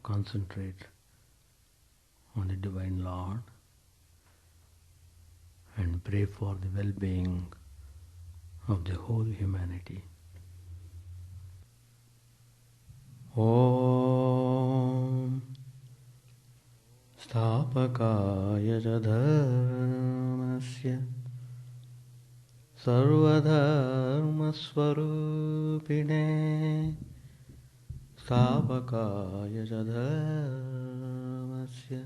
concentrate on the Divine Lord and pray for the well-being of the whole humanity. Om Stapakaya Dharmasya Sarvadharmasvarupine Stapakaya Dharmasya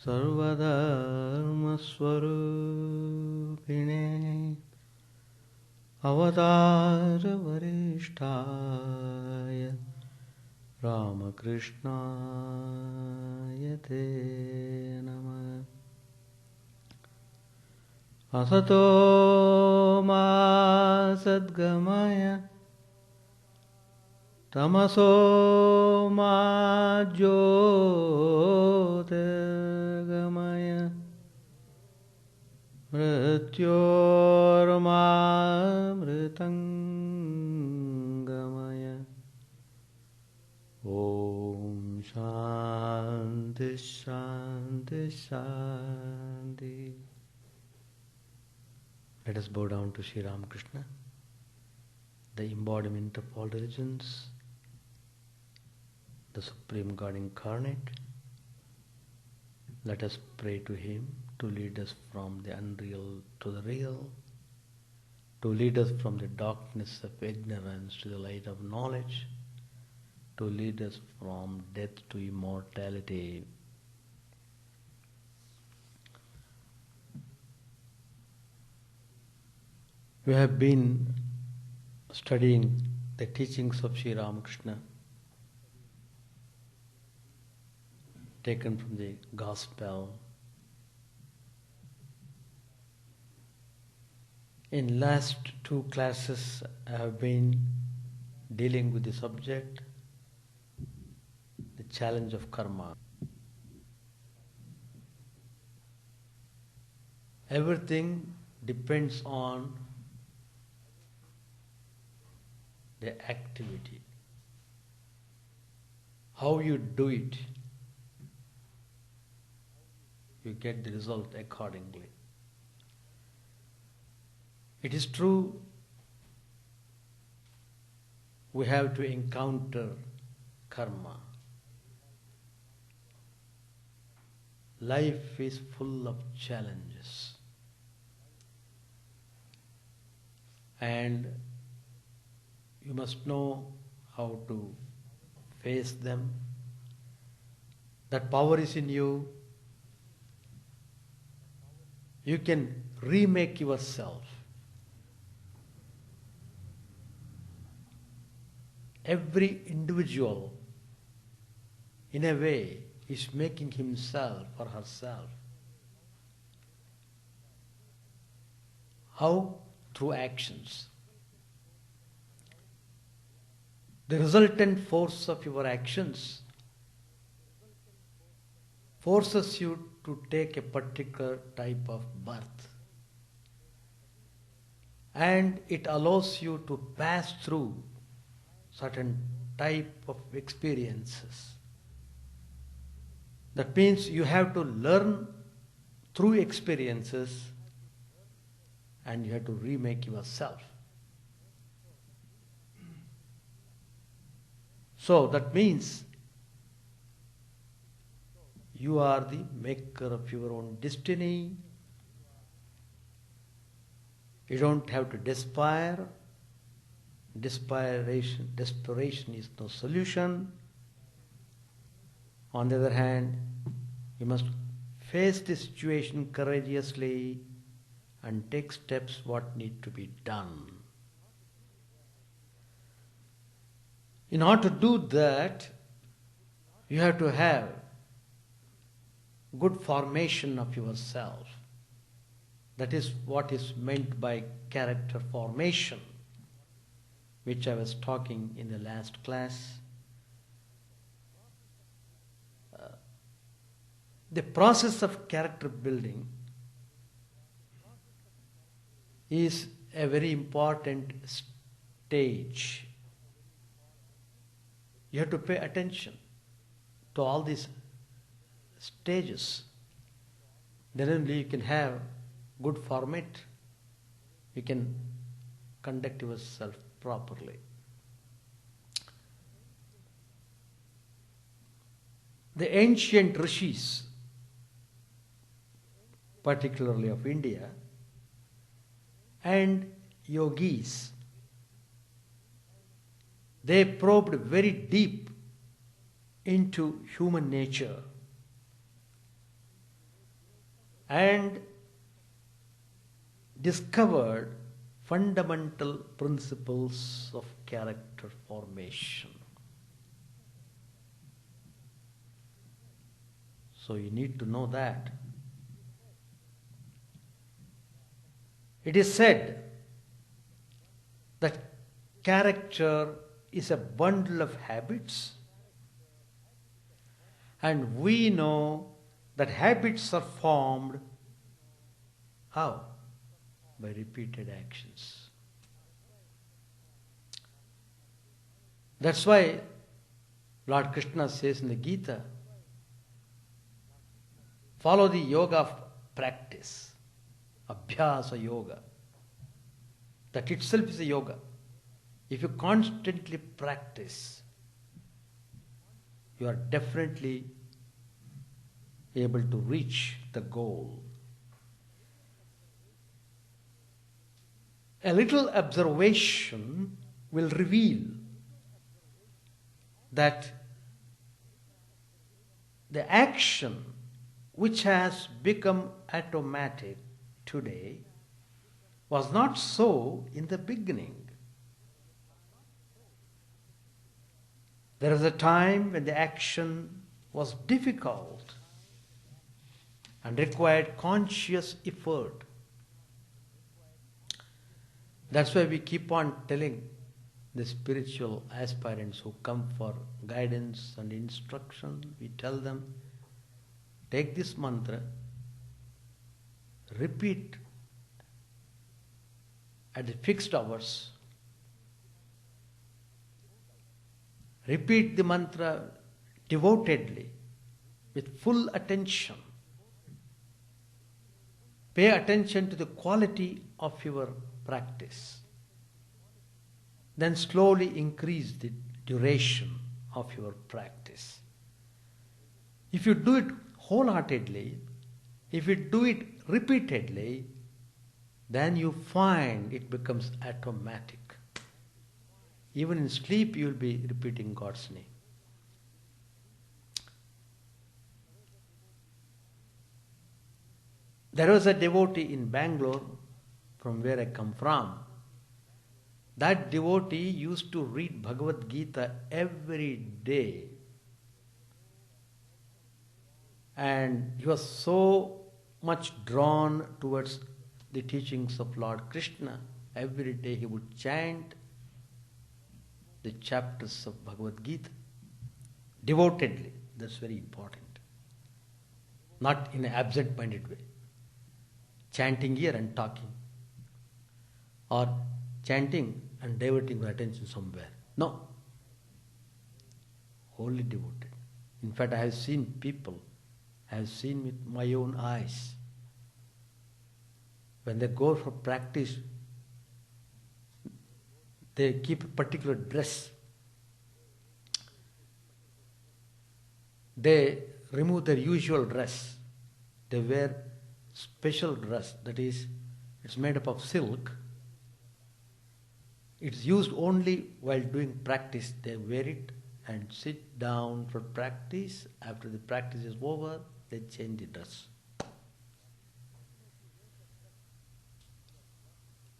Sarvadharmasvarupine Avatara Varishtaya Ramakrishna Te Namah. Asato ma sadgamaya tamaso ma jyotirgamaya mrityorma mritangamaya. Om Shanti Shanti Shanti. Let us bow down to Sri Ramakrishna, the embodiment of all religions, the Supreme God incarnate. Let us pray to Him to lead us from the unreal to the real, to lead us from the darkness of ignorance to the light of knowledge, to lead us from death to immortality. We have been studying the teachings of Sri Ramakrishna taken from the Gospel. In last two classes I have been dealing with the subject, the challenge of karma. Everything depends on the activity. How you do it, you get the result accordingly. It is true, we have to encounter karma. Life is full of challenges, and you must know how to face them. That power is in you. You can remake yourself. Every individual, in a way, is making himself or herself. How? Through actions. The resultant force of your actions forces you to take a particular type of birth, and it allows you to pass through certain type of experiences. That means you have to learn through experiences, and you have to remake yourself. So that means you are the maker of your own destiny. You don't have to despair. Desperation is no solution. On the other hand, you must face the situation courageously and take steps what need to be done. In order to do that, you have to have good formation of yourself. That is what is meant by character formation, which I was talking in the last class. The process of character building is a very important stage. You have to pay attention. to all these stages. Then only you can have good format. You can conduct yourself properly. The ancient rishis, particularly of India, and yogis, they probed very deep into human nature and discovered fundamental principles of character formation. So you need to know that. It is said that character is a bundle of habits, and we know that habits are formed how? By repeated actions. That's why Lord Krishna says in the Gita, follow the yoga of practice, abhyasa yoga. That itself is a yoga. If you constantly practice, you are definitely able to reach the goal. A little observation will reveal that the action which has become automatic today was not so in the beginning. There was a time when the action was difficult and required conscious effort. That's why we keep on telling the spiritual aspirants who come for guidance and instruction, we tell them, take this mantra, repeat at the fixed hours, repeat the mantra devotedly, with full attention. Pay attention to the quality of your practice. Then slowly increase the duration of your practice. If you do it wholeheartedly, if you do it repeatedly, then you find it becomes automatic. Even in sleep, you will be repeating God's name. There was a devotee in Bangalore, from where I come from. That devotee used to read Bhagavad Gita every day. And he was so much drawn towards the teachings of Lord Krishna. Every day he would chant the chapters of Bhagavad Gita devotedly. That's very important. Not in an absent-minded way. Chanting here and talking. Or chanting and diverting your attention somewhere. No. Wholly devoted. In fact, I have seen people, I have seen with my own eyes, when they go for practice, they keep a particular dress. They remove their usual dress. They wear special dress, that is, it's made up of silk. It's used only while doing practice. They wear it and sit down for practice. After the practice is over, they change the dress.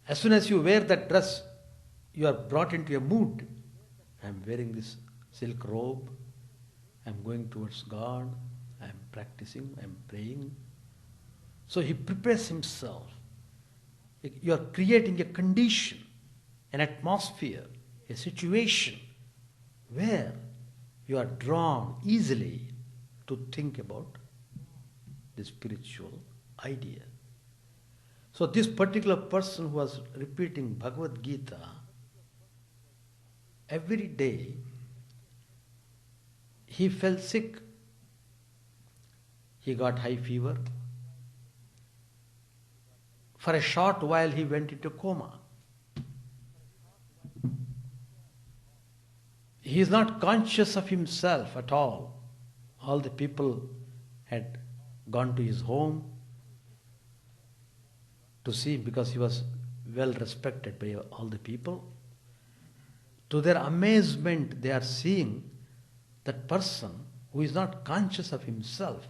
As soon as you wear that dress, you are brought into a mood. I am wearing this silk robe. I am going towards God. I am practicing. I am praying. So he prepares himself. You are creating a condition, an atmosphere, a situation where you are drawn easily to think about the spiritual idea. So this particular person who was repeating Bhagavad Gita every day, he fell sick. He got high fever. For a short while he went into coma. He is not conscious of himself at all. All the people had gone to his home to see him because he was well respected by all the people. To their amazement, they are seeing that person who is not conscious of himself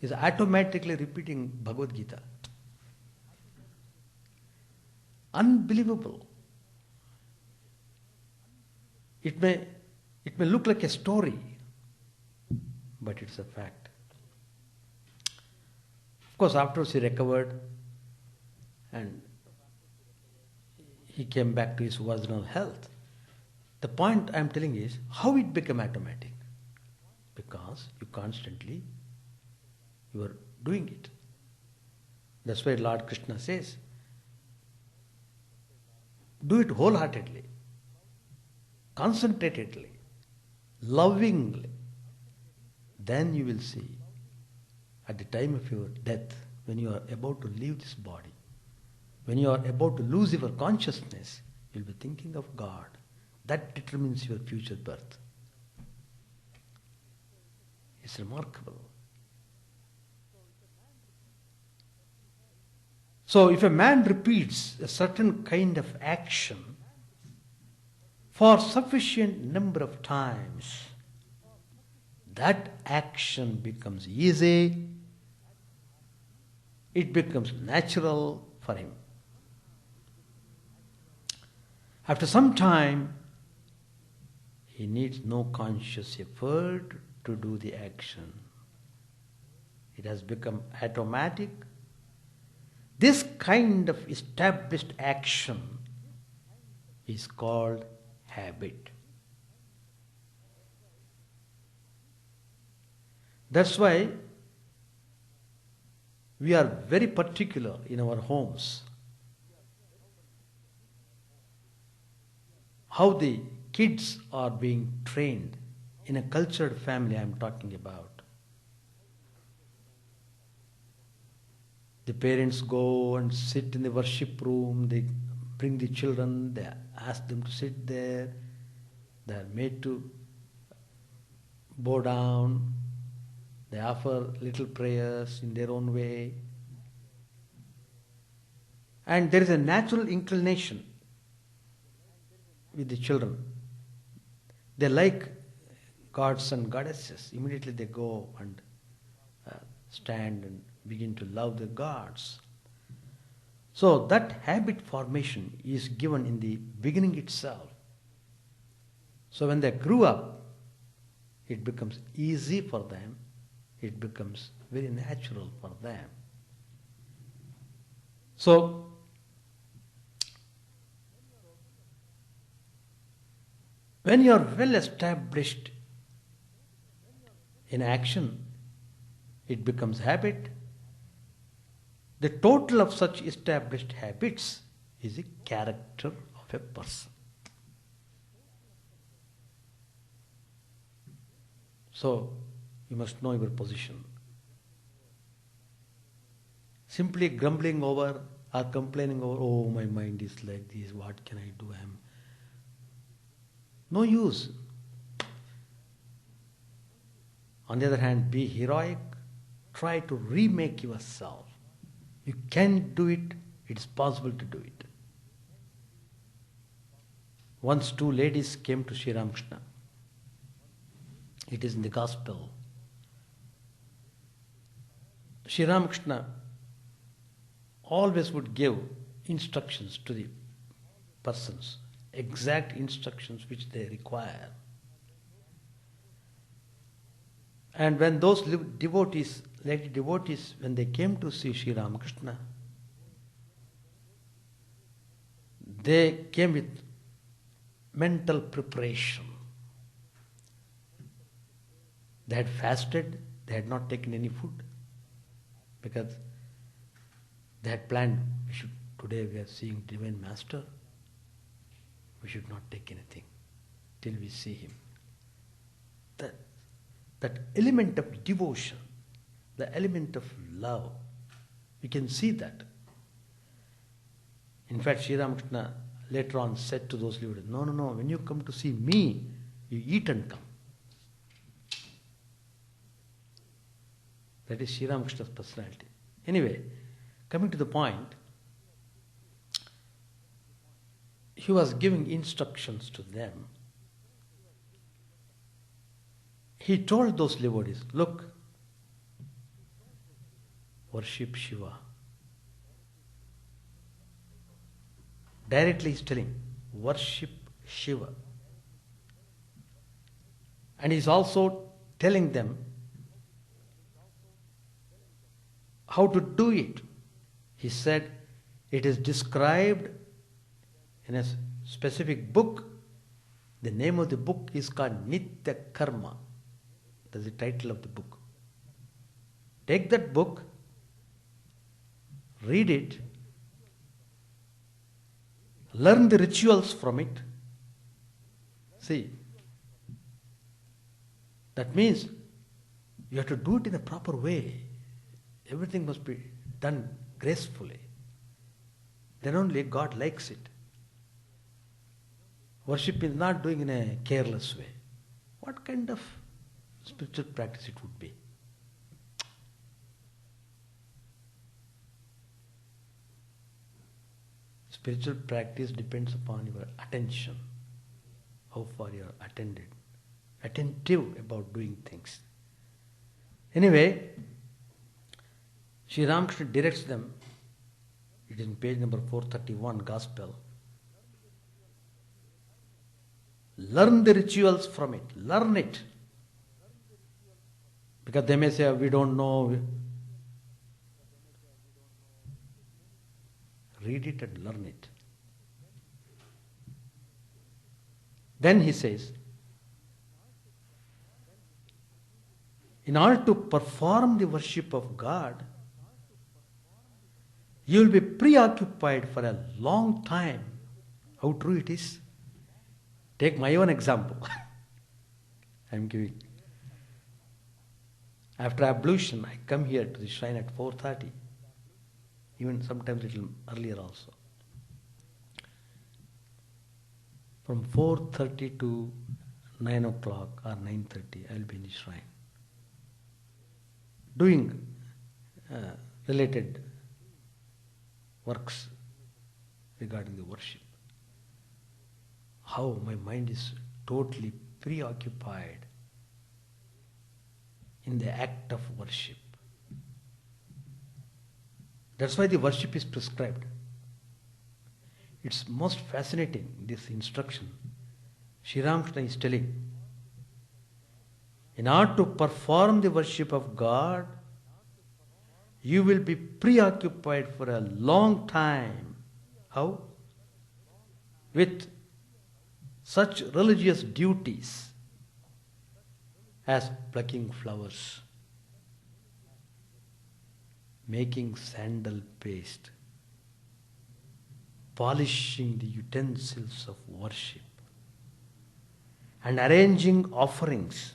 is automatically repeating Bhagavad Gita. Unbelievable. It may look like a story, but it's a fact. Of course, afterwards he recovered and he came back to his original health. The point I am telling is how it became automatic. Because you are doing it. That's why Lord Krishna says, do it wholeheartedly, concentratedly, lovingly. Then you will see at the time of your death, when you are about to leave this body, when you are about to lose your consciousness, you will be thinking of God. That determines your future birth. It's remarkable. So if a man repeats a certain kind of action for sufficient number of times, that action becomes easy, it becomes natural for him. After some time, he needs no conscious effort to do the action. It has become automatic. This kind of established action is called habit. That's why we are very particular in our homes how the kids are being trained in a cultured family I am talking about. The parents go and sit in the worship room, they bring the children, they ask them to sit there, they are made to bow down, they offer little prayers in their own way. And there is a natural inclination with the children. They like gods and goddesses. Immediately they go and stand and begin to love the gods. So that habit formation is given in the beginning itself. So when they grew up, it becomes easy for them. It becomes very natural for them. So when you are well established in action, it becomes habit. The total of such established habits is the character of a person. So, you must know your position. Simply grumbling over or complaining over, oh, my mind is like this, what can I do? No use. On the other hand, be heroic. Try to remake yourself. You can do it. It is possible to do it. Once two ladies came to Sri Ramakrishna. It is in the Gospel. Sri Ramakrishna always would give instructions to the persons, exact instructions which they require. And when those devotees, when they came to see Sri Ramakrishna, they came with mental preparation. They had fasted, they had not taken any food, because they had planned, today we are seeing Divine Master, we should not take anything till we see him. that element of devotion, the element of love. We can see that. In fact, Sri Ramakrishna later on said to those devotees, no, when you come to see me, you eat and come. That is Sri Ramakrishna's personality. Anyway, coming to the point, he was giving instructions to them. He told those devotees, look, worship Shiva. Directly he's telling, worship Shiva. And he's also telling them how to do it. He said, it is described in a specific book. The name of the book is called Nitya Karma. That's the title of the book. Take that book, read it, learn the rituals from it. See, that means you have to do it in a proper way. Everything must be done gracefully. Then only God likes it. Worship is not doing in a careless way. What kind of spiritual practice it would be? Spiritual practice depends upon your attention. How far you are attentive about doing things. Anyway, Sri Ramakrishna directs them. It is in page number 431, Gospel. Learn the rituals from it. Learn it. Because they may say, we don't know. Read it and learn it. Then he says, in order to perform the worship of God, you will be preoccupied for a long time. How true it is. Take my own example. I am giving. After ablution, I come here to the shrine at 4:30. Even sometimes a little earlier also. From 4:30 to 9 o'clock or 9:30, I will be in the shrine. Doing related works regarding the worship. How my mind is totally preoccupied in the act of worship. That's why the worship is prescribed. It's most fascinating, this instruction. Sri Ramakrishna is telling, in order to perform the worship of God, you will be preoccupied for a long time. How? With such religious duties as plucking flowers, making sandal paste, polishing the utensils of worship, and arranging offerings.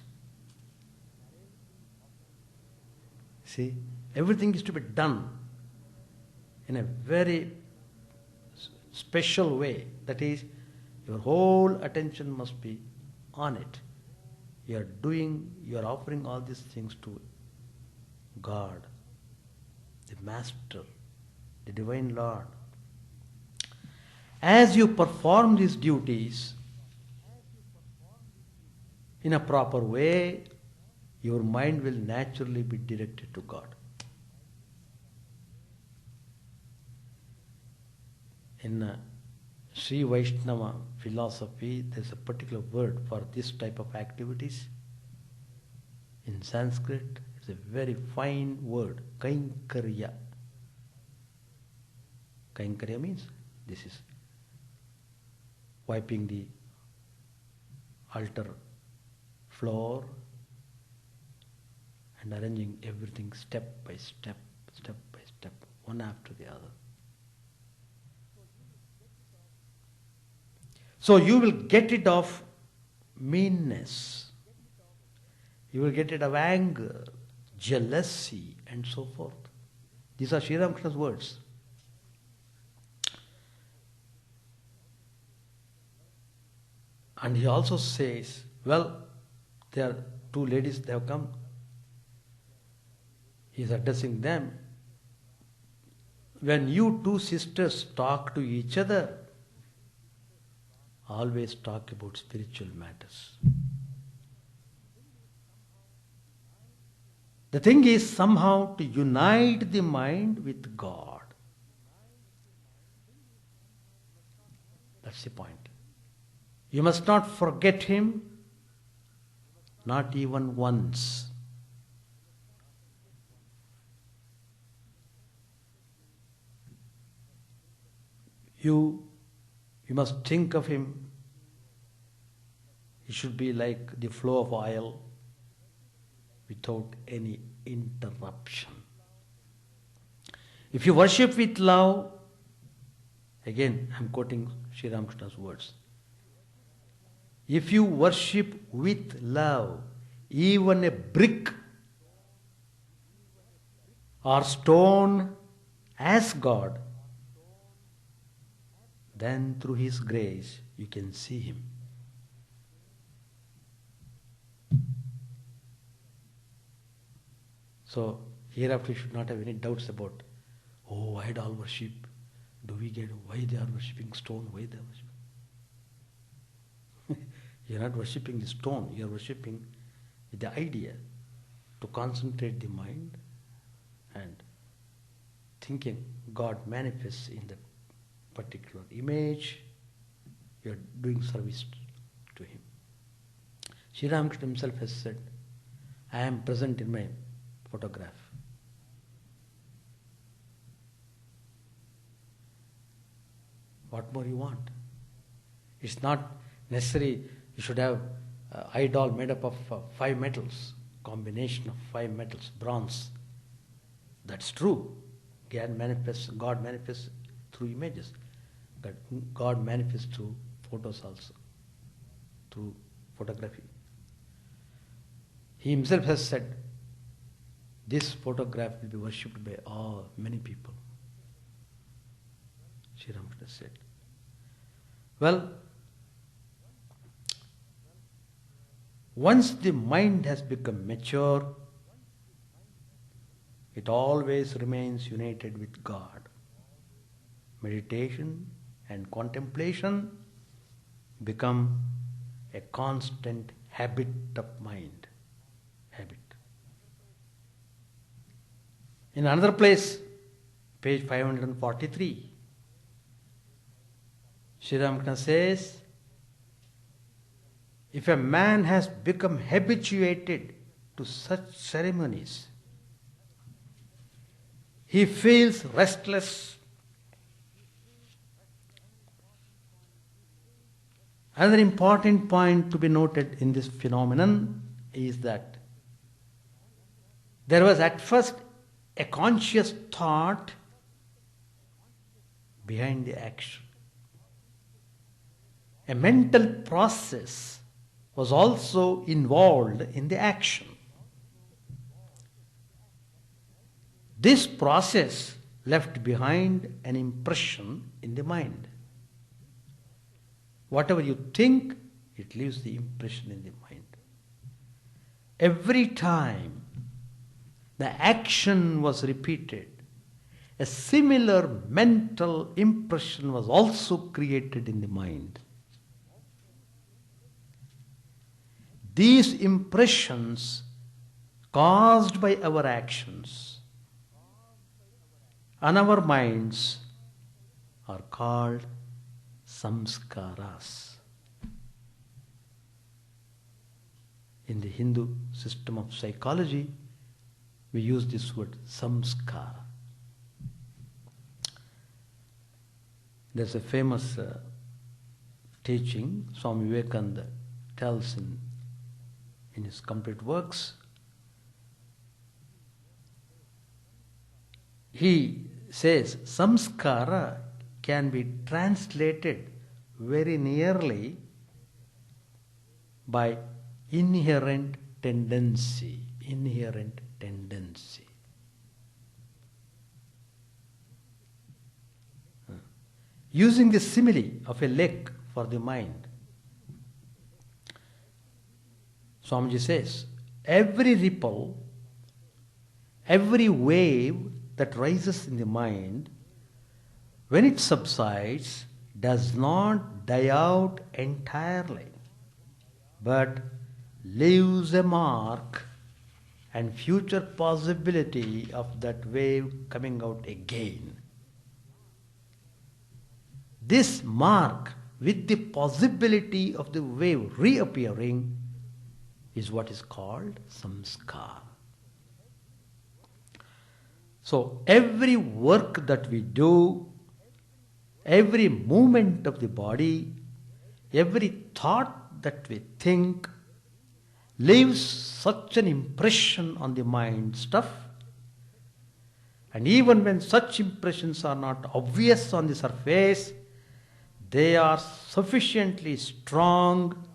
See, everything is to be done in a very special way. That is, your whole attention must be on it. You are offering all these things to God, the Master, the Divine Lord. As you perform these duties in a proper way, your mind will naturally be directed to God. In Sri Vaishnava philosophy, there is a particular word for this type of activities. In Sanskrit, it's a very fine word, kainkarya. Kainkarya means this is wiping the altar floor and arranging everything step by step, one after the other. So you will get rid of meanness. You will get rid of anger, jealousy, and so forth. These are Sri Ramakrishna's words. And he also says, well, there are two ladies, they have come. He is addressing them. When you two sisters talk to each other, always talk about spiritual matters. The thing is somehow to unite the mind with God. That's the point. You must not forget Him, not even once. You must think of Him. He should be like the flow of oil without any interruption. If you worship with love, again I am quoting Sri Ramakrishna's words. If you worship with love, even a brick or stone as God, then through His grace you can see Him. So hereafter you should not have any doubts about, idol worship. Do we get why they are worshipping stone? Why they are worshipping? You are not worshipping the stone. You are worshipping with the idea to concentrate the mind and thinking God manifests in that particular image. You are doing service to Him. Sri Ramakrishna himself has said, I am present in my photograph. What more you want? It's not necessary you should have idol made up of 5 metals, combination of 5 metals, bronze. That's true. God manifests through images. But God manifests through photos also, through photography. He himself has said, this photograph will be worshipped by many people. Sri Ramakrishna said. Well, once the mind has become mature, it always remains united with God. Meditation and contemplation become a constant habit of mind. Habit. In another place, page 543, Sri Ramakrishna says, if a man has become habituated to such ceremonies, he feels restless. Another important point to be noted in this phenomenon is that there was at first a conscious thought behind the action. A mental process was also involved in the action. This process left behind an impression in the mind. Whatever you think, it leaves the impression in the mind. Every time the action was repeated, a similar mental impression was also created in the mind. These impressions caused by our actions and our minds are called samskaras. In the Hindu system of psychology, we use this word samskara. There's a famous teaching Swami Vivekananda tells in his complete works. He says samskara can be translated very nearly by inherent tendency, inherent tendency. Using the simile of a lake for the mind, Swamiji says, every ripple, every wave that rises in the mind, when it subsides, does not die out entirely, but leaves a mark and future possibility of that wave coming out again. This mark with the possibility of the wave reappearing is what is called samskara. So every work that we do, every movement of the body, every thought that we think leaves such an impression on the mind stuff. And even when such impressions are not obvious on the surface, they are sufficiently strong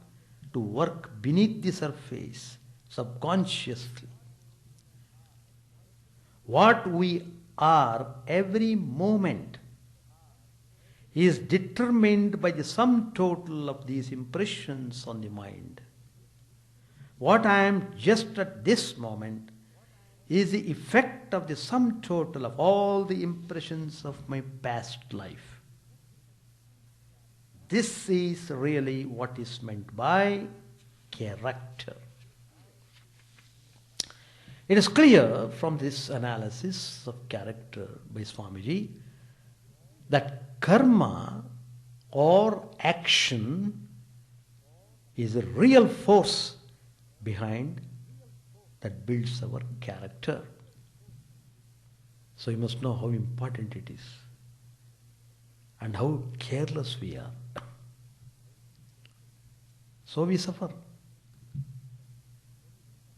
to work beneath the surface, subconsciously. What we are every moment is determined by the sum total of these impressions on the mind. What I am just at this moment is the effect of the sum total of all the impressions of my past life. This is really what is meant by character. It is clear from this analysis of character by Swamiji that karma or action is a real force behind that builds our character. So you must know how important it is and how careless we are. So we suffer.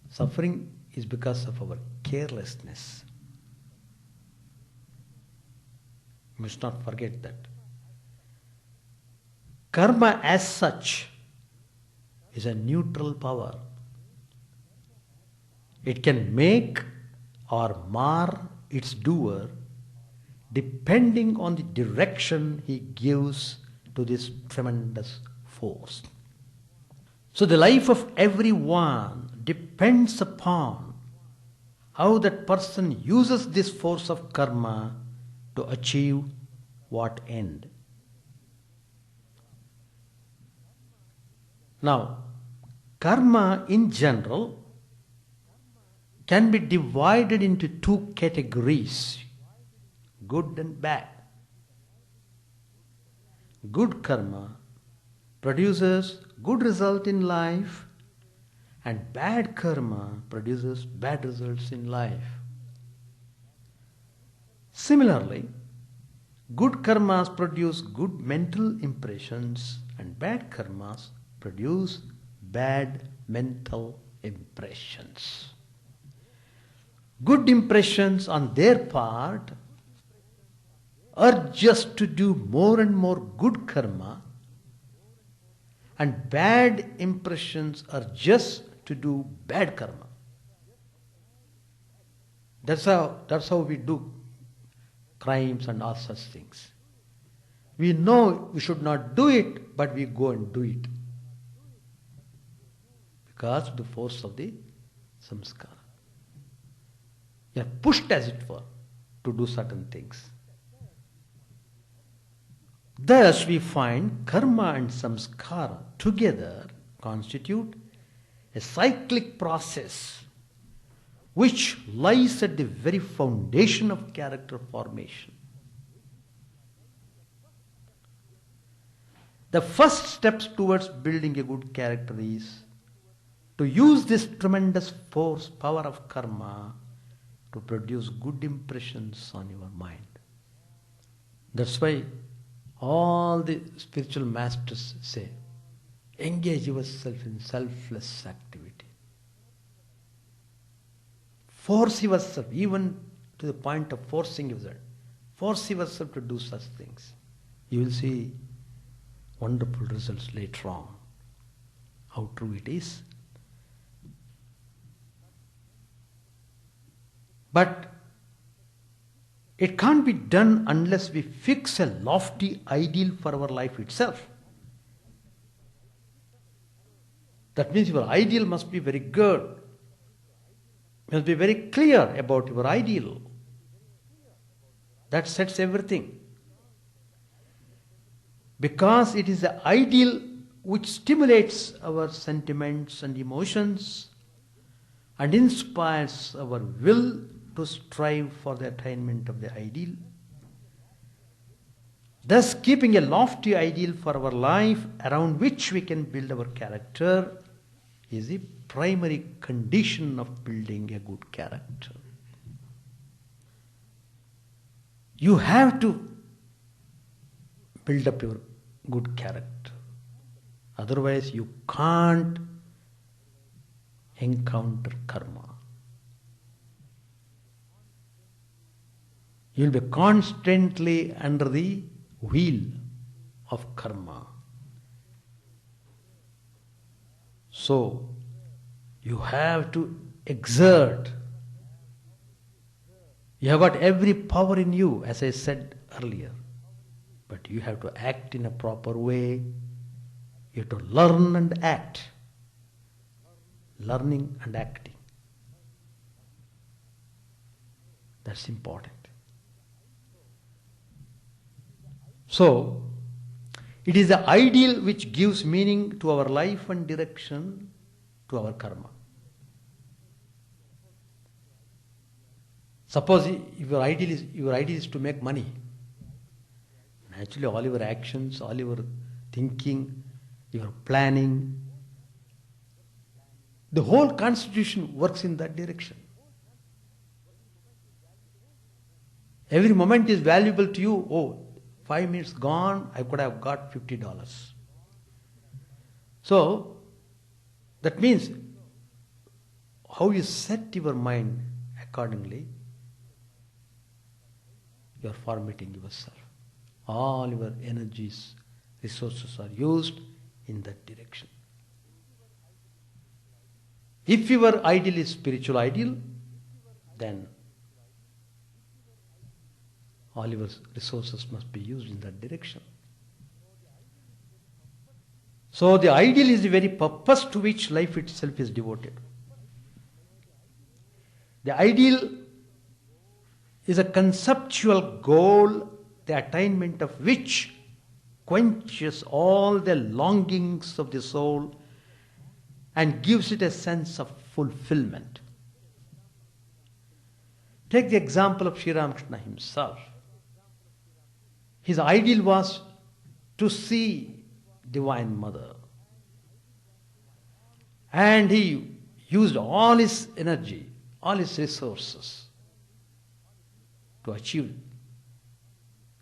Suffering is because of our carelessness. You must not forget that. Karma as such is a neutral power. It can make or mar its doer depending on the direction he gives to this tremendous force. So the life of everyone depends upon how that person uses this force of karma to achieve what end. Now, karma in general can be divided into two categories, good and bad. Good karma produces good result in life, and bad karma produces bad results in life. Similarly, good karmas produce good mental impressions and bad karmas produce bad mental impressions. Good impressions on their part urge us to do more and more good karma, and bad impressions urge us to do bad karma. That's how we do crimes and all such things. We know we should not do it, but we go and do it because of the force of the samskara. We are pushed, as it were, to do certain things. Thus we find karma and samskara together constitute a cyclic process which lies at the very foundation of character formation. The first steps towards building a good character is to use this tremendous force, power of karma, to produce good impressions on your mind. That's why all the spiritual masters say, engage yourself in selfless activity. Force yourself, even to the point of forcing yourself. Force yourself to do such things. You will see wonderful results later on. How true it is. But it can't be done unless we fix a lofty ideal for our life itself. That means your ideal must be very good. You must be very clear about your ideal. That sets everything. Because it is the ideal which stimulates our sentiments and emotions and inspires our will to strive for the attainment of the ideal. Thus, keeping a lofty ideal for our life around which we can build our character is the primary condition of building a good character. You have to build up your good character. Otherwise, you can't encounter karma. You will be constantly under the wheel of karma. So, you have to exert. You have got every power in you, as I said earlier. But you have to act in a proper way. You have to learn and act. Learning and acting. That's important. So, it is the ideal which gives meaning to our life and direction to our karma. Suppose your ideal is to make money. Naturally, all your actions, all your thinking, your planning, the whole constitution works in that direction. Every moment is valuable to you. Oh, 5 minutes gone, I could have got $50. So, that means how you set your mind accordingly, you are formatting yourself. All your energies, resources are used in that direction. If your ideal is spiritual ideal, then all your resources must be used in that direction. So the ideal is the very purpose to which life itself is devoted. The ideal is a conceptual goal, the attainment of which quenches all the longings of the soul and gives it a sense of fulfillment. Take the example of Sri Ramakrishna himself. His ideal was to see Divine Mother. And he used all his energy, all his resources to achieve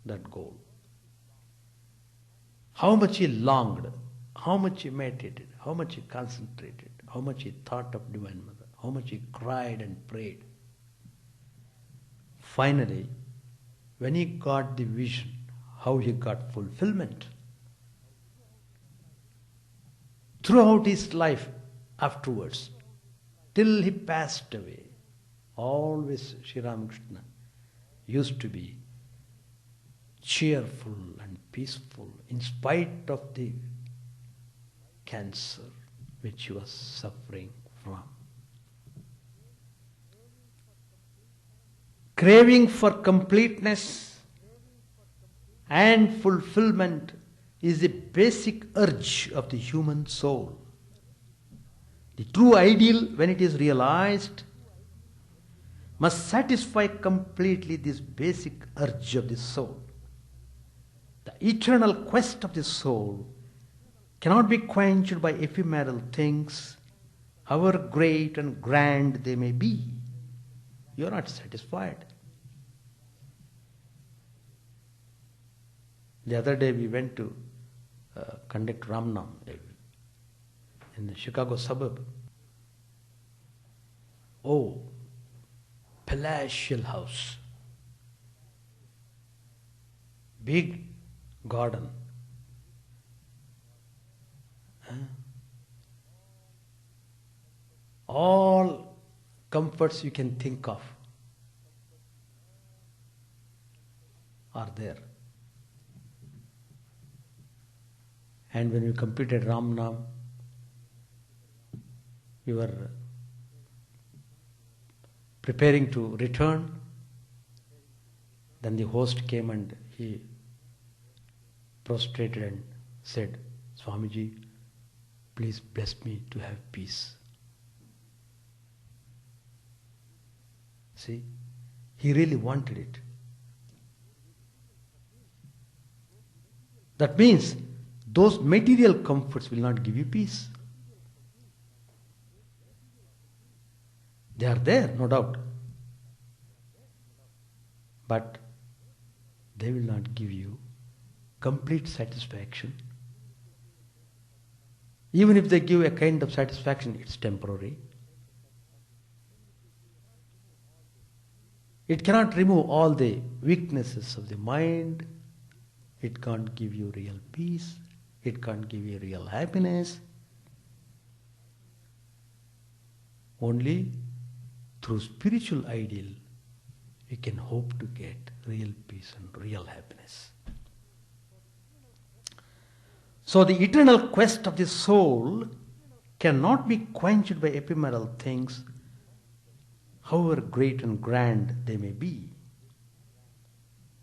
that goal. How much he longed, how much he meditated, how much he concentrated, how much he thought of Divine Mother, how much he cried and prayed. Finally, when he got the vision, how he got fulfillment. Throughout his life afterwards, till he passed away, always Sri Ramakrishna used to be cheerful and peaceful in spite of the cancer which he was suffering from. Craving for completeness and fulfillment is the basic urge of the human soul. The true ideal, when it is realized, must satisfy completely this basic urge of the soul. The eternal quest of the soul cannot be quenched by ephemeral things, however great and grand they may be. You are not satisfied. The other day we went to conduct Ramnam in the Chicago suburb. Oh, palatial house, big garden, all comforts you can think of. are there. And when you completed Ram Nam, you were preparing to return. Then the host came and he prostrated and said, Swamiji, please bless me to have peace. See, he really wanted it. That means those material comforts will not give you peace. They are there, no doubt. But they will not give you complete satisfaction. Even if they give a kind of satisfaction, it's temporary. It cannot remove all the weaknesses of the mind. It can't give you real peace. It can't give you real happiness. Only through spiritual ideal you can hope to get real peace and real happiness. So the eternal quest of the soul cannot be quenched by ephemeral things, however great and grand they may be.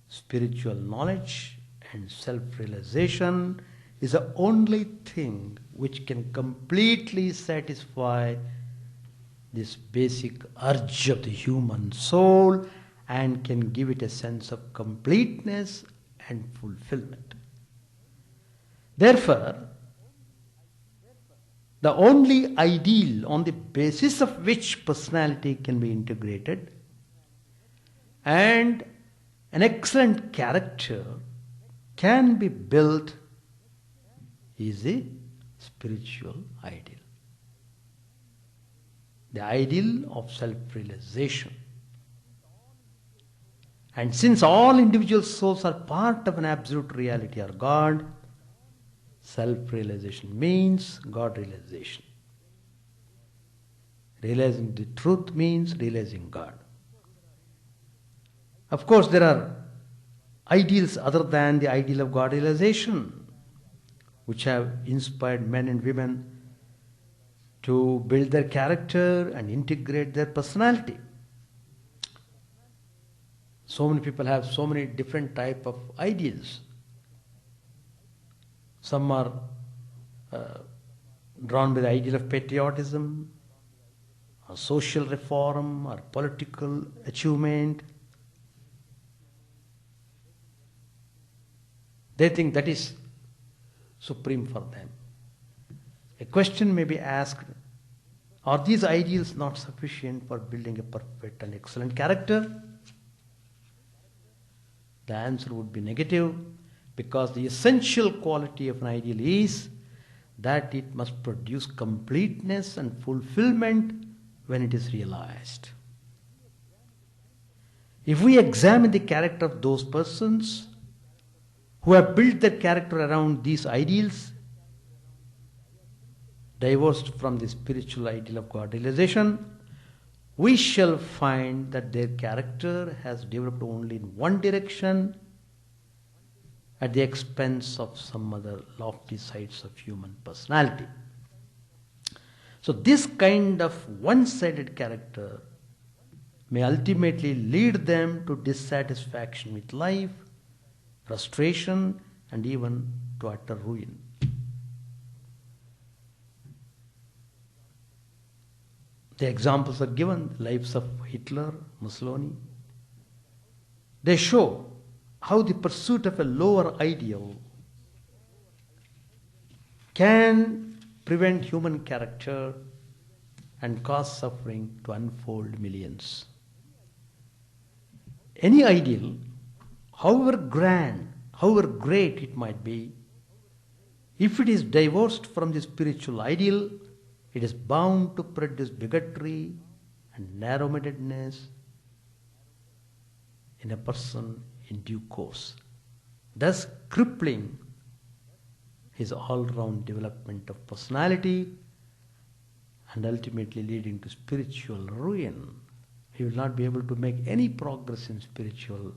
Spiritual knowledge and self-realization is the only thing which can completely satisfy this basic urge of the human soul and can give it a sense of completeness and fulfillment. Therefore, the only ideal on the basis of which personality can be integrated and an excellent character can be built is the spiritual ideal. The ideal of self-realization. And since all individual souls are part of an absolute reality or God, self-realization means God realization. Realizing the truth means realizing God. Of course, there are ideals other than the ideal of God realization, which have inspired men and women to build their character and integrate their personality. So many people have so many different type of ideals. Some are drawn by the ideal of patriotism, or social reform, or political achievement. They think that is supreme for them. A question may be asked, are these ideals not sufficient for building a perfect and excellent character? The answer would be negative, because the essential quality of an ideal is that it must produce completeness and fulfillment when it is realized. If we examine the character of those persons who have built their character around these ideals, divorced from the spiritual ideal of God realization, we shall find that their character has developed only in one direction, at the expense of some other lofty sides of human personality. So this kind of one-sided character may ultimately lead them to dissatisfaction with life, frustration, and even to utter ruin. The examples are given, the lives of Hitler, Mussolini. They show how the pursuit of a lower ideal can prevent human character and cause suffering to unfold millions. Any ideal, however grand, however great it might be, if it is divorced from the spiritual ideal, it is bound to produce bigotry and narrow-mindedness in a person in due course, thus crippling his all-round development of personality and ultimately leading to spiritual ruin. He will not be able to make any progress in spiritual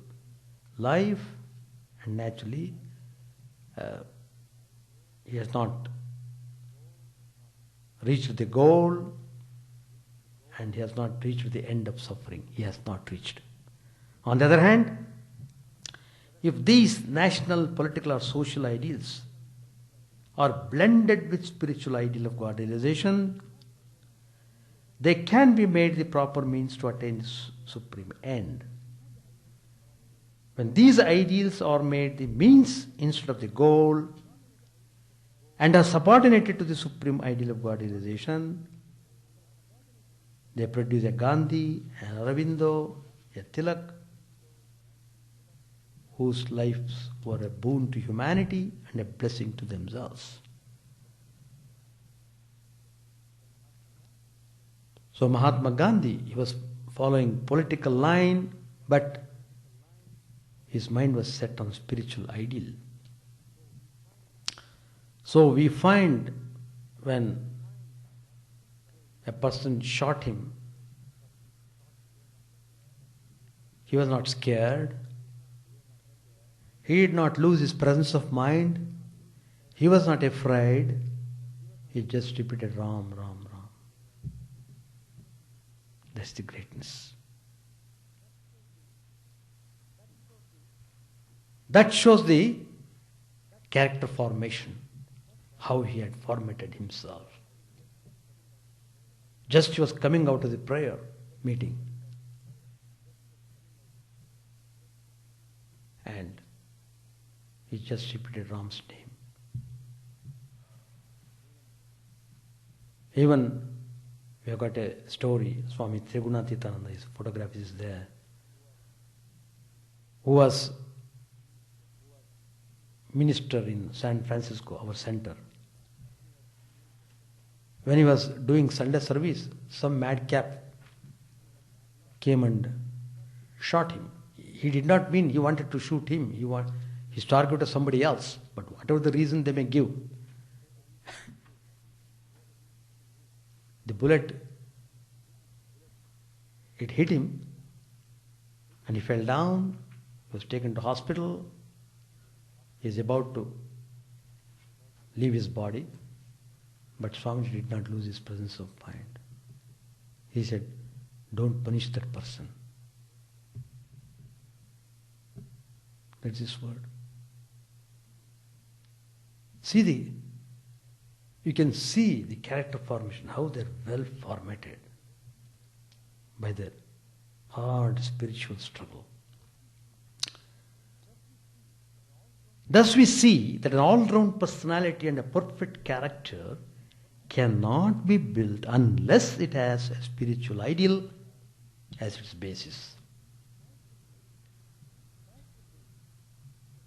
life And naturally, he has not reached the goal, and he has not reached the end of suffering. He has not reached. On the other hand, if these national, political or social ideals are blended with spiritual ideal of God realization, they can be made the proper means to attain the supreme end. When these ideals are made the means instead of the goal and are subordinated to the supreme ideal of God realization, they produce a Gandhi, an Aravindo, a Tilak, whose lives were a boon to humanity and a blessing to themselves. So Mahatma Gandhi, he was following political line, but his mind was set on spiritual ideal. So we find when a person shot him, he was not scared. He did not lose his presence of mind. He was not afraid. He just repeated Ram, Ram, Ram. That's the greatness. That shows the character formation, how he had formatted himself. Just he was coming out of the prayer meeting, and he just repeated Ram's name. Even we have got a story, Swami Chidananda, his photograph is there, who was minister in San Francisco, our center. When he was doing Sunday service, some madcap came and shot him. He did not mean he wanted to shoot him. His target was somebody else. But whatever the reason they may give, the bullet, it hit him and he fell down. He was taken to hospital. He is about to leave his body. But Swamiji did not lose his presence of mind. He said, don't punish that person. That's his word. You can see the character formation, how they're well formatted by their hard spiritual struggle. Thus we see that an all-round personality and a perfect character cannot be built unless it has a spiritual ideal as its basis.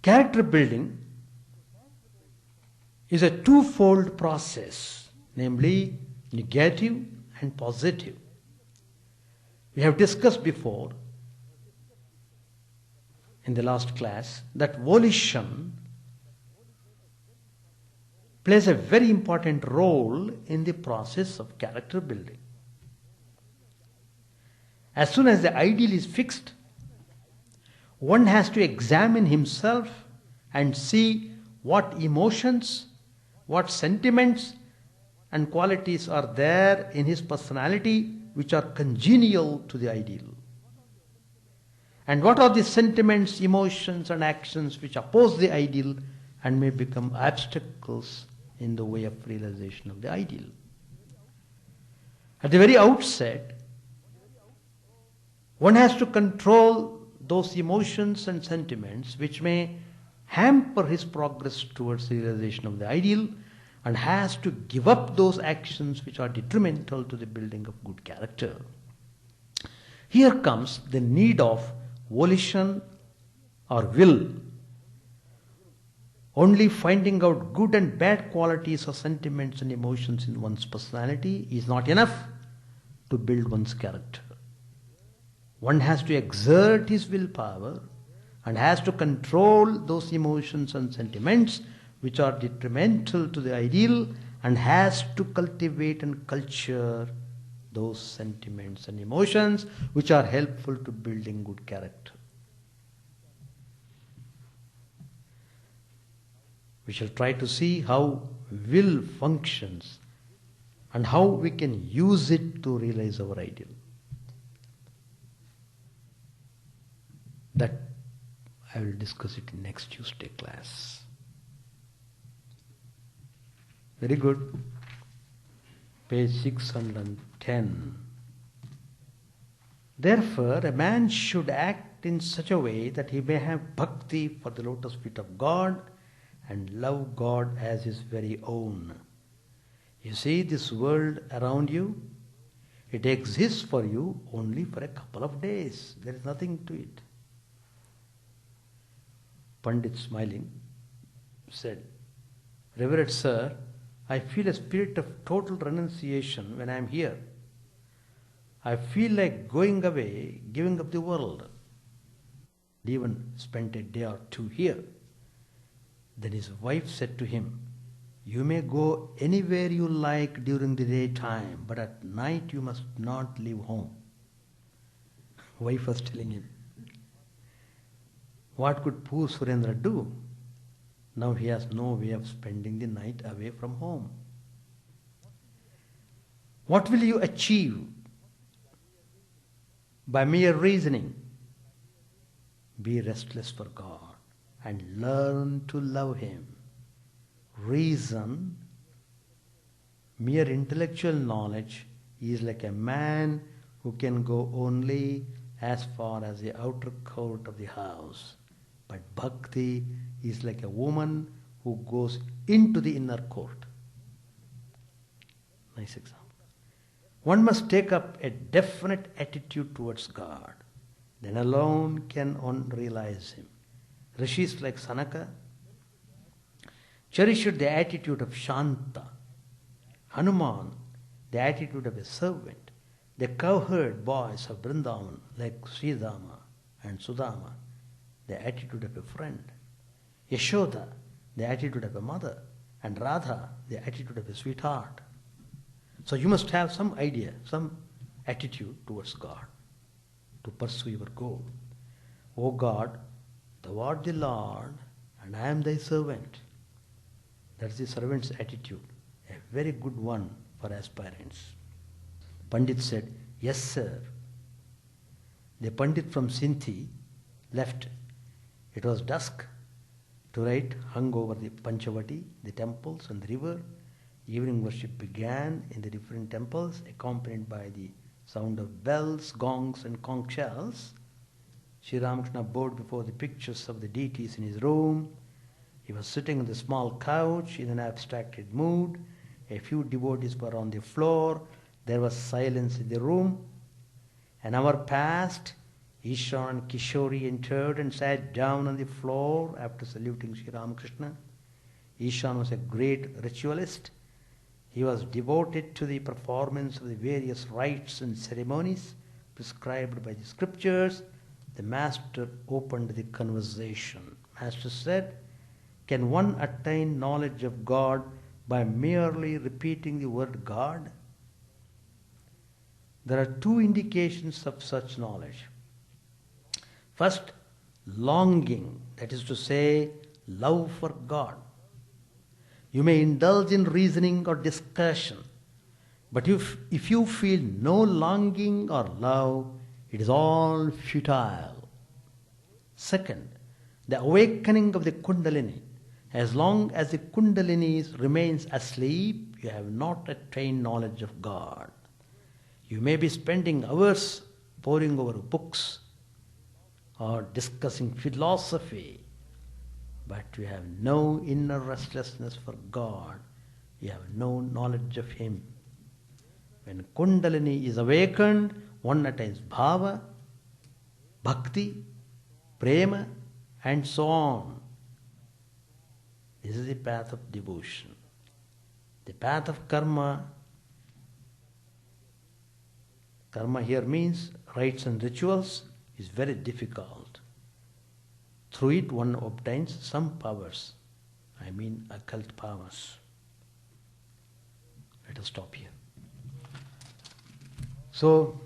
Character building is a twofold process, namely negative and positive. We have discussed before in the last class that volition plays a very important role in the process of character building. As soon as the ideal is fixed, one has to examine himself and see what emotions, what sentiments and qualities are there in his personality which are congenial to the ideal. And what are the sentiments, emotions and actions which oppose the ideal and may become obstacles in the way of realization of the ideal. At the very outset, one has to control those emotions and sentiments which may hamper his progress towards the realization of the ideal, and has to give up those actions which are detrimental to the building of good character. Here comes the need of volition or will. Only finding out good and bad qualities or sentiments and emotions in one's personality is not enough to build one's character. One has to exert his willpower and has to control those emotions and sentiments which are detrimental to the ideal, and has to cultivate and culture those sentiments and emotions which are helpful to building good character. We shall try to see how will functions and how we can use it to realize our ideal. That I will discuss it in next Tuesday class. Very good. Page 610. Therefore, a man should act in such a way that he may have bhakti for the lotus feet of God and love God as his very own. You see this world around you, it exists for you only for a couple of days. There is nothing to it. Pandit, smiling, said, Revered Sir, I feel a spirit of total renunciation when I am here. I feel like going away, giving up the world. Even spent a day or two here. Then his wife said to him, You may go anywhere you like during the daytime, but at night you must not leave home. Wife was telling him, what could poor Surendra do? Now he has no way of spending the night away from home. What will you achieve by mere reasoning? Be restless for God and learn to love Him. Reason, mere intellectual knowledge, is like a man who can go only as far as the outer court of the house. But bhakti is like a woman who goes into the inner court. Nice example. One must take up a definite attitude towards God. Then alone can one realize Him. Rishis like Sanaka cherished the attitude of Shanta. Hanuman, the attitude of a servant. The cowherd boys of Vrindavan like Sridhama and Sudama, the attitude of a friend. Yashoda, the attitude of a mother. And Radha, the attitude of a sweetheart. So you must have some idea, some attitude towards God to pursue your goal. O God, Thou art the Lord, and I am Thy servant. That's the servant's attitude, a very good one for aspirants. Pandit said, Yes, sir. The Pandit from Sinti left. It was dusk. To right hung over the Panchavati, the temples and the river. Evening worship began in the different temples, accompanied by the sound of bells, gongs and conch shells. Sri Ramakrishna bowed before the pictures of the deities in his room. He was sitting on the small couch in an abstracted mood. A few devotees were on the floor. There was silence in the room. An hour passed. Ishan and Kishori entered and sat down on the floor after saluting Sri Ramakrishna. Ishan was a great ritualist. He was devoted to the performance of the various rites and ceremonies prescribed by the scriptures. The master opened the conversation. Master said, Can one attain knowledge of God by merely repeating the word God? There are two indications of such knowledge. First, longing, that is to say, love for God. You may indulge in reasoning or discussion, but if you feel no longing or love, it is all futile. Second, the awakening of the Kundalini. As long as the Kundalini remains asleep, you have not attained knowledge of God. You may be spending hours poring over books or discussing philosophy, but you have no inner restlessness for God. You have no knowledge of Him. When Kundalini is awakened, one attains bhava, bhakti, prema, and so on. This is the path of devotion. The path of karma. Karma here means rites and rituals, is very difficult. Through it one obtains some powers. I mean occult powers. Let us stop here. So,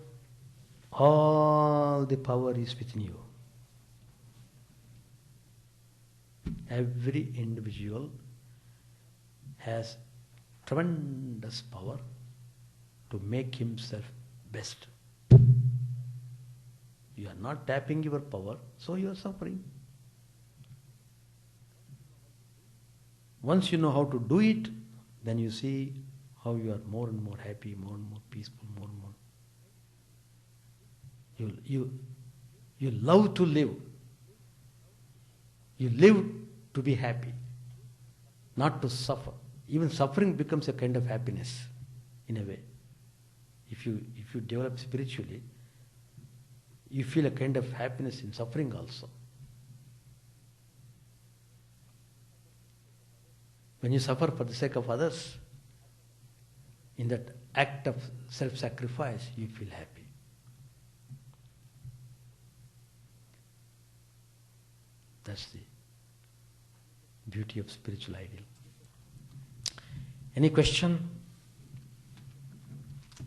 all the power is within you. Every individual has tremendous power to make himself best. You are not tapping your power, so you are suffering. Once you know how to do it, then you see how you are more and more happy, more and more peaceful, more and more. You love to live. You live to be happy, not to suffer. Even suffering becomes a kind of happiness, in a way. If you develop spiritually, you feel a kind of happiness in suffering also. When you suffer for the sake of others, in that act of self-sacrifice, you feel happy. That's the beauty of spiritual ideal. Any question?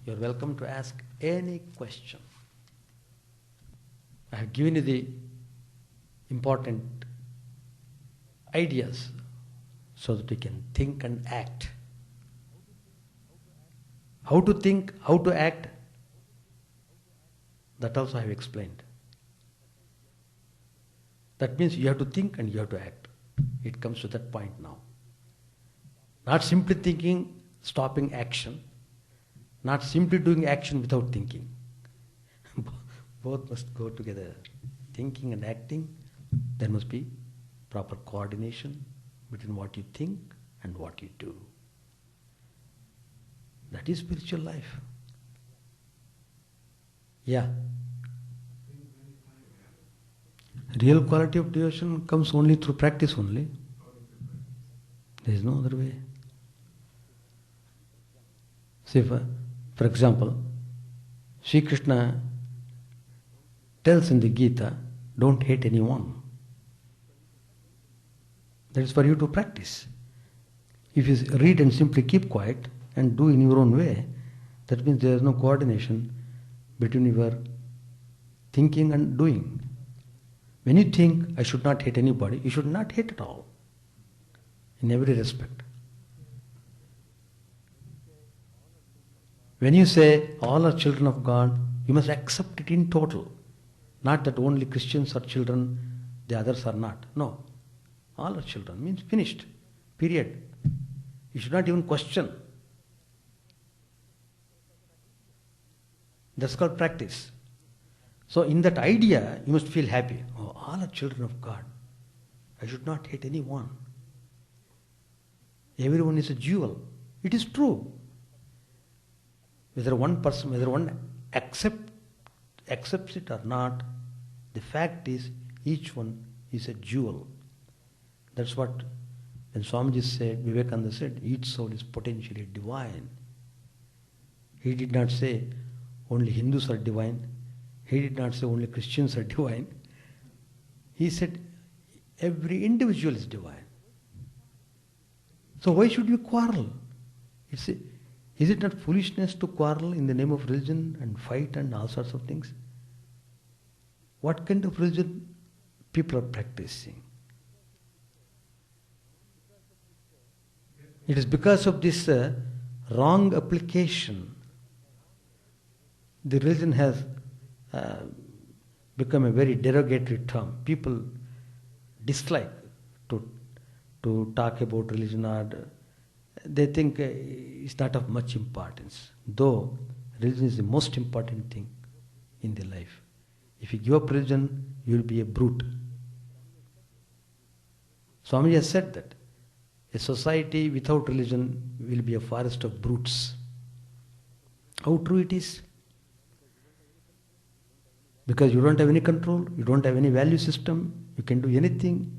You're welcome to ask any question. I have given you the important ideas so that you can think and act. How to think, how to act, that also I have explained. That means you have to think and you have to act. It comes to that point now. Not simply thinking, stopping action. Not simply doing action without thinking. Both must go together. Thinking and acting, there must be proper coordination between what you think and what you do. That is spiritual life. Yeah. Real quality of devotion comes only through practice only. There is no other way. See, for example, Sri Krishna tells in the Gita, don't hate anyone. That is for you to practice. If you read and simply keep quiet and do in your own way, that means there is no coordination between your thinking and doing. When you think, I should not hate anybody, you should not hate at all, in every respect. When you say, all are children of God, you must accept it in total. Not that only Christians are children, the others are not. No. All are children, means finished. Period. You should not even question. That's called practice. So in that idea, you must feel happy. Oh, all are children of God. I should not hate anyone. Everyone is a jewel. It is true. Whether one person, whether one accepts it or not, the fact is each one is a jewel. That's what when Swamiji said, Vivekananda said, each soul is potentially divine. He did not say only Hindus are divine. He did not say only Christians are divine. He said every individual is divine. So why should you quarrel? Is it not foolishness to quarrel in the name of religion and fight and all sorts of things? What kind of religion people are practicing? It is because of this wrong application, the religion has become a very derogatory term. People dislike to talk about religion, or they think it's not of much importance. Though religion is the most important thing in the life. If you give up religion, you will be a brute. Swami has said that a society without religion will be a forest of brutes. How true it is? Because you don't have any control, you don't have any value system, you can do anything,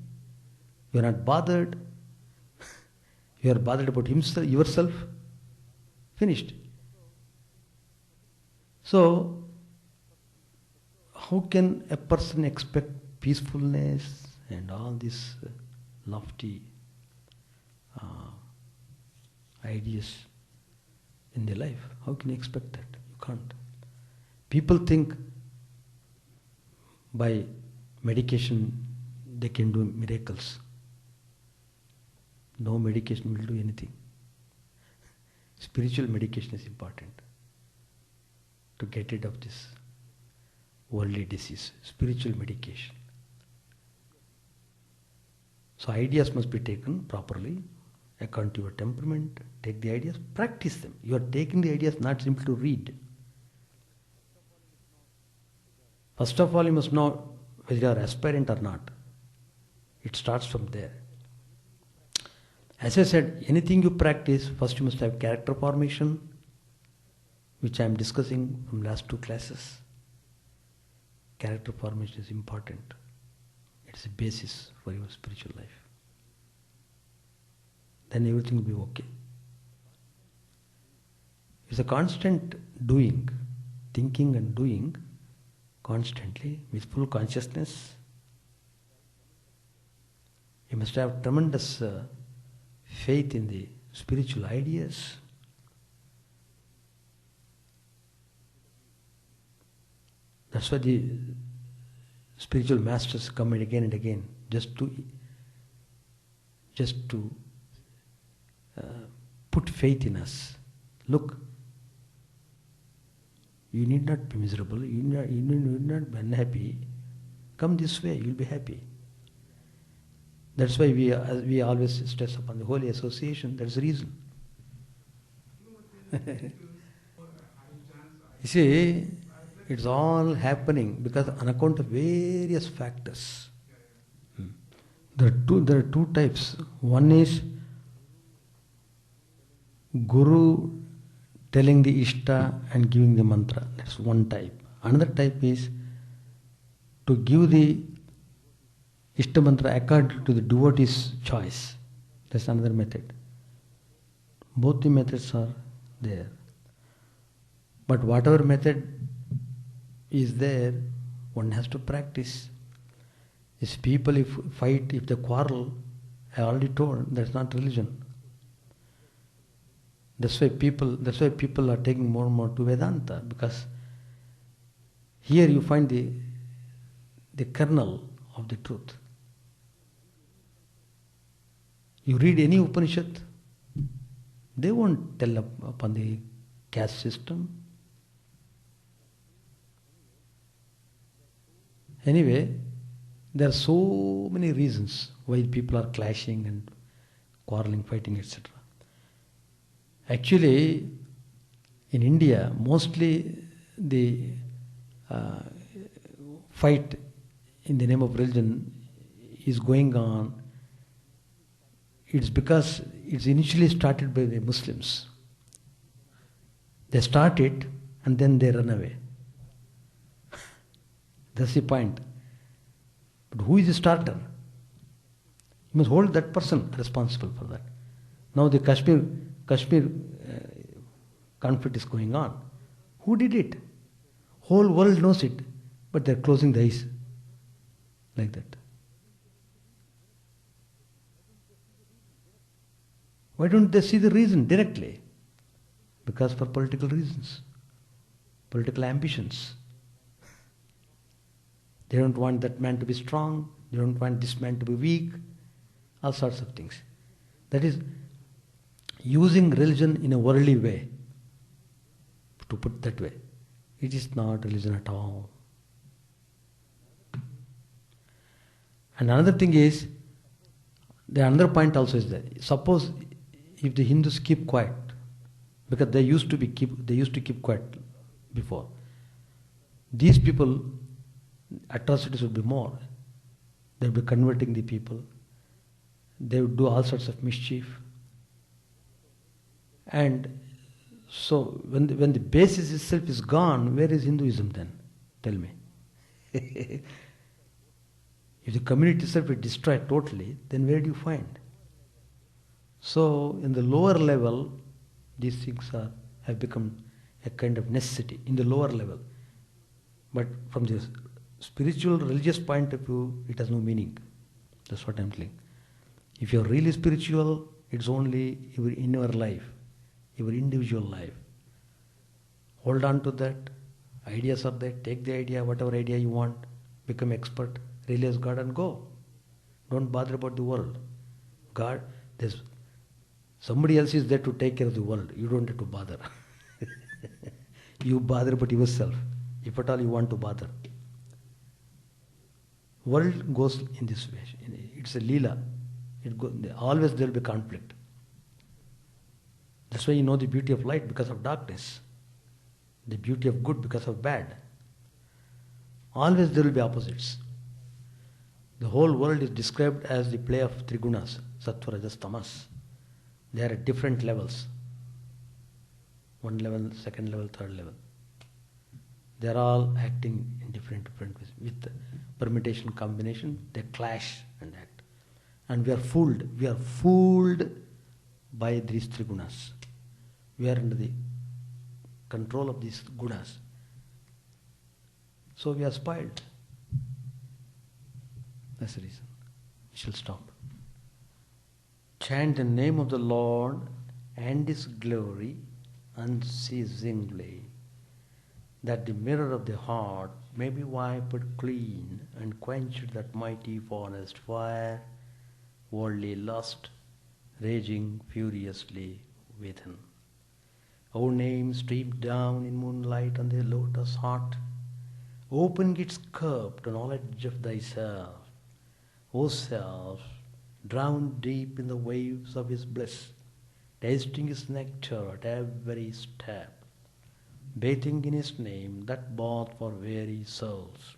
you are not bothered, you are bothered about yourself, finished. So, how can a person expect peacefulness and all these lofty ideas in their life? How can you expect that? You can't. People think by medication they can do miracles. No medication will do anything. Spiritual medication is important to get rid of this worldly disease. Spiritual medication. So ideas must be taken properly, according to your temperament. Take the ideas, practice them. You are taking the ideas not simply to read. First of all, you must know whether you are aspirant or not. It starts from there. As I said, anything you practice, first you must have character formation, which I am discussing from last 2 classes. Character formation is important. It's a basis for your spiritual life. Then everything will be okay. It's a constant doing, thinking and doing constantly with full consciousness. You must have tremendous faith in the spiritual ideas. That's why the spiritual masters come again and again, just to put faith in us. Look, you need not be miserable, you need not be unhappy. Come this way, you'll be happy. That's why we always stress upon the holy association. That's the reason. You see, it's all happening because on account of various factors. There are two types. One is Guru telling the Ishta and giving the mantra. That's one type. Another type is to give the Ishta mantra according to the devotee's choice. That's another method. Both the methods are there. But whatever method is there, one has to practice. If people fight, if they quarrel, I already told, that's not religion. That's why people are taking more and more to Vedanta, because here you find the kernel of the truth. You read any Upanishad, they won't tell upon the caste system. Anyway, there are so many reasons why people are clashing and quarreling, fighting, etc. Actually, in India, mostly the fight in the name of religion is going on. It's because it's initially started by the Muslims. They start it and then they run away. That's the point. But who is the starter? You must hold that person responsible for that. Now the Kashmir conflict is going on. Who did it? Whole world knows it, but they're closing the eyes like that. Why don't they see the reason directly? Because for political reasons, political ambitions. They don't want that man to be strong, they don't want this man to be weak, all sorts of things. That is using religion in a worldly way, to put it that way. It is not religion at all. And another thing is, the another point also is that, suppose if the Hindus keep quiet, because they used to keep quiet before, these people, atrocities would be more. They would be converting the people. They would do all sorts of mischief. And so when the basis itself is gone, where is Hinduism then? Tell me. If the community itself is destroyed totally, then where do you find? So in the lower level, these things have become a kind of necessity in the lower level. But from this spiritual, religious point of view, it has no meaning. That's what I'm saying. If you're really spiritual, it's only your inner life, your individual life. Hold on to that. Ideas are there. Take the idea, whatever idea you want. Become expert. Realize God and go. Don't bother about the world. God, Somebody else is there to take care of the world. You don't have to bother. You bother about yourself, if at all you want to bother. World goes in this way. It's a leela. Always there will be conflict. That's why you know the beauty of light because of darkness. The beauty of good because of bad. Always there will be opposites. The whole world is described as the play of three gunas, sattva, rajas, tamas. They are at different levels. One level, second level, third level. They are all acting in different ways. With permutation, combination, they clash and act. And we are fooled. We are fooled by these three gunas. We are under the control of these gunas. So we are spoiled. That's the reason. We shall stop. Chant the name of the Lord and His glory unceasingly, that the mirror of the heart may be wiped clean and quenched that mighty forest fire, worldly lust, raging furiously within. O name streamed down in moonlight on the lotus heart, open its cup to knowledge of thyself. O self, drowned deep in the waves of his bliss, tasting his nectar at every step, bathing in his name, that bath for weary souls.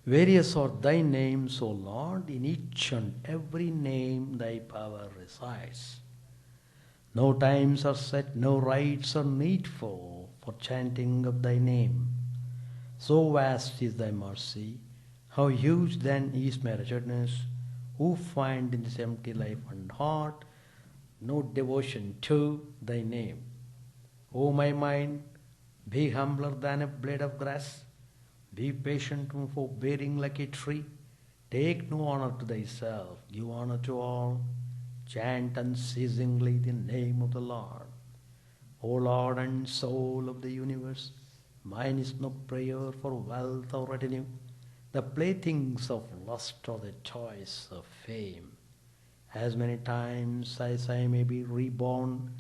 Various are thy names, O Lord, in each and every name thy power resides. No times are set, no rites are needful for chanting of thy name. So vast is thy mercy, how huge then is my wretchedness, who find in this empty life and heart no devotion to thy name. O my mind, be humbler than a blade of grass, be patient and forbearing like a tree, take no honor to thyself, give honor to all, chant unceasingly the name of the Lord. O Lord and soul of the universe, mine is no prayer for wealth or retinue, the playthings of lust or the toys of fame. As many times as I may be reborn,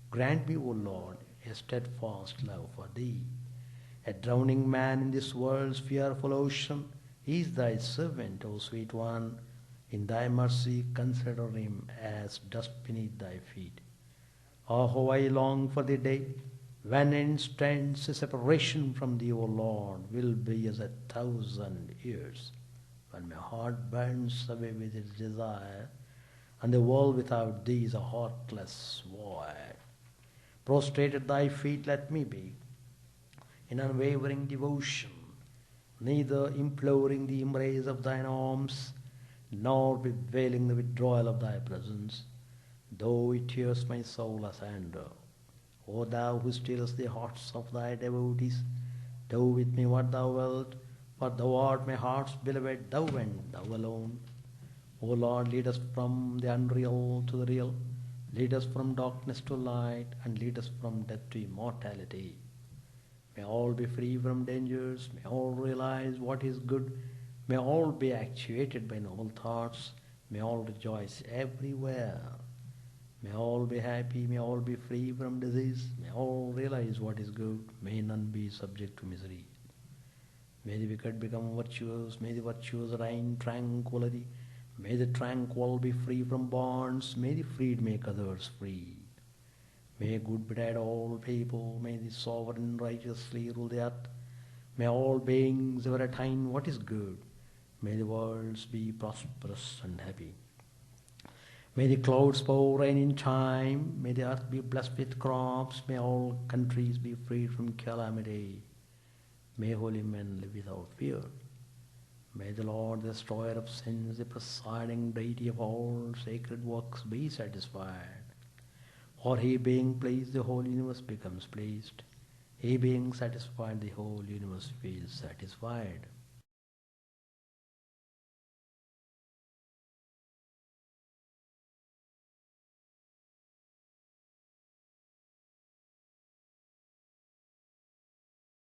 grant me, O Lord, a steadfast love for thee. A drowning man in this world's fearful ocean is thy servant, O sweet one. In thy mercy consider him as dust beneath thy feet. Oh, how I long for the day when instant separation from thee, O Lord, will be as 1,000 years, when my heart burns away with its desire, and the world without thee is a heartless void. Prostrate at thy feet let me be, in unwavering devotion, neither imploring the embrace of thine arms, nor bewailing the withdrawal of thy presence, though it tears my soul asunder. O thou who stillest the hearts of thy devotees, do with me what thou wilt, for thou art my heart's beloved, thou and thou alone. O Lord, lead us from the unreal to the real, lead us from darkness to light, and lead us from death to immortality. May all be free from dangers, may all realize what is good, may all be actuated by noble thoughts, may all rejoice everywhere. May all be happy, may all be free from disease, may all realize what is good, may none be subject to misery. May the wicked become virtuous, may the virtuous reign tranquility, may the tranquil be free from bonds, may the freed make others free. May good betide all people, may the sovereign righteously rule the earth, may all beings ever attain what is good, may the worlds be prosperous and happy. May the clouds pour rain in time, may the earth be blessed with crops, may all countries be freed from calamity, may holy men live without fear. May the Lord, the destroyer of sins, the presiding deity of all sacred works, be satisfied. For he being pleased, the whole universe becomes pleased. He being satisfied, the whole universe feels satisfied.